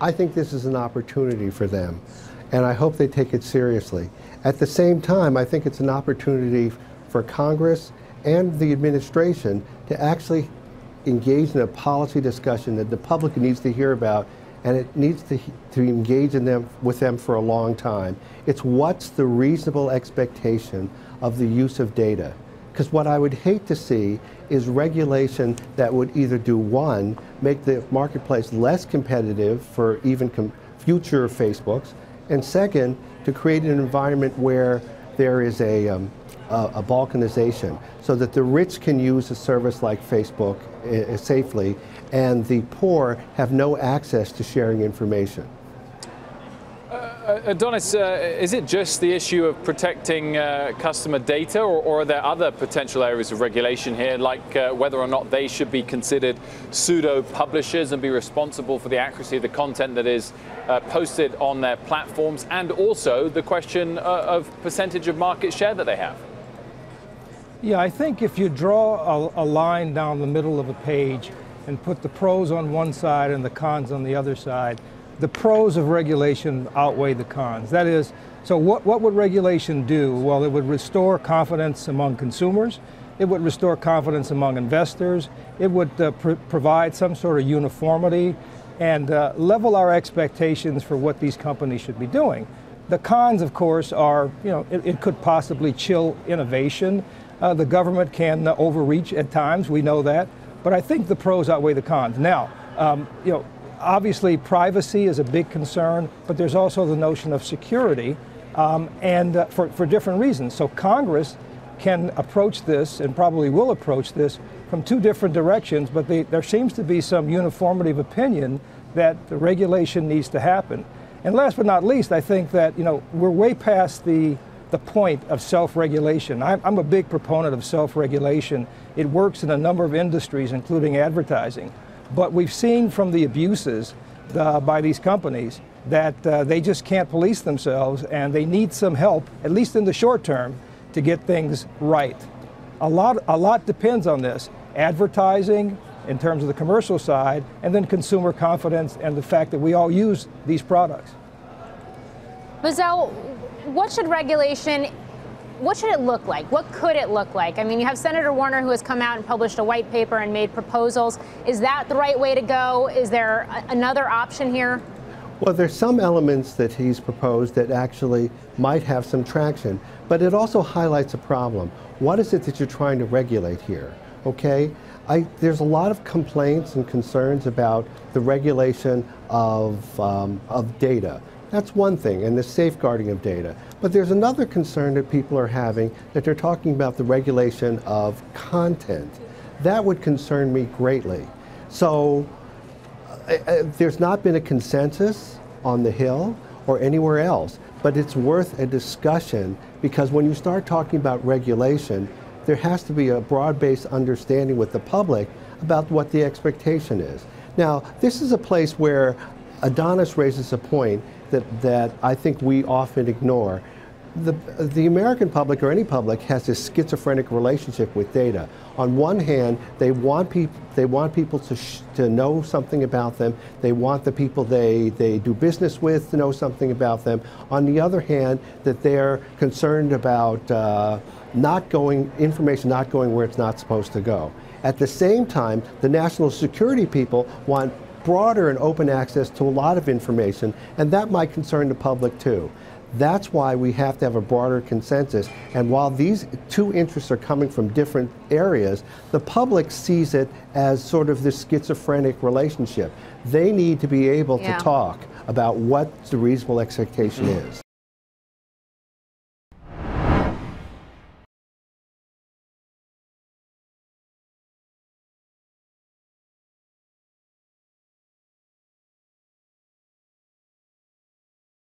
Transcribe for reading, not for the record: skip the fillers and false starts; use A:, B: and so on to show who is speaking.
A: I think this is an opportunity for them, and I hope they take it seriously. At the same time, I think it's an opportunity for Congress and the administration to actually engage in a policy discussion that the public needs to hear about, and it needs to engage with them for a long time. It's what's the reasonable expectation of the use of data? Because what I would hate to see is regulation that would either do one, make the marketplace less competitive for even future Facebooks, and second, to create an environment where there is a balkanization, so that the rich can use a service like Facebook safely, and the poor have no access to sharing information.
B: Adonis, is it just the issue of protecting customer data, or are there other potential areas of regulation here, like whether or not they should be considered pseudo-publishers and be responsible for the accuracy of the content that is posted on their platforms, and also the question of percentage of market share that they have?
C: Yeah, I think if you draw a line down the middle of a page and put the pros on one side and the cons on the other side, the pros of regulation outweigh the cons. That is, so what would regulation do? Well, it would restore confidence among consumers. It would restore confidence among investors. It would provide some sort of uniformity and level our expectations for what these companies should be doing. The cons, of course, are, it could possibly chill innovation. The government can overreach at times, we know that. But I think the pros outweigh the cons. Now, obviously, privacy is a big concern, but there's also the notion of security, and for different reasons. So Congress can approach this, and probably will approach this, from two different directions, but there seems to be some uniformity of opinion that the regulation needs to happen. And last but not least, I think that we're way past the point of self-regulation. I'm a big proponent of self-regulation. It works in a number of industries, including advertising. But we've seen from the abuses by these companies that they just can't police themselves, and they need some help, at least in the short term, to get things right. A lot depends on this. Advertising, in terms of the commercial side, and then consumer confidence and the fact that we all use these products.
D: Mazel, what should it look like? What could it look like? I mean, you have Senator Warner, who has come out and published a white paper and made proposals. Is that the right way to go? Is there another option here?
A: Well, there's some elements that he's proposed that actually might have some traction, but it also highlights a problem. What is it that you're trying to regulate here? Okay, there's a lot of complaints and concerns about the regulation of data. That's one thing, and the safeguarding of data. But there's another concern that people are having, that they're talking about the regulation of content. That would concern me greatly. So there's not been a consensus on the Hill or anywhere else, but it's worth a discussion, because when you start talking about regulation, there has to be a broad-based understanding with the public about what the expectation is. Now, this is a place where Adonis raises a point that I think we often ignore. The American public, or any public, has this schizophrenic relationship with data. On one hand, they want people to know something about them. They want the people they do business with to know something about them. On the other hand, that they're concerned about information not going where it's not supposed to go. At the same time, the national security people want broader and open access to a lot of information, and that might concern the public too. That's why we have to have a broader consensus. And while these two interests are coming from different areas, the public sees it as sort of this schizophrenic relationship. They need to be able to talk about what the reasonable expectation is.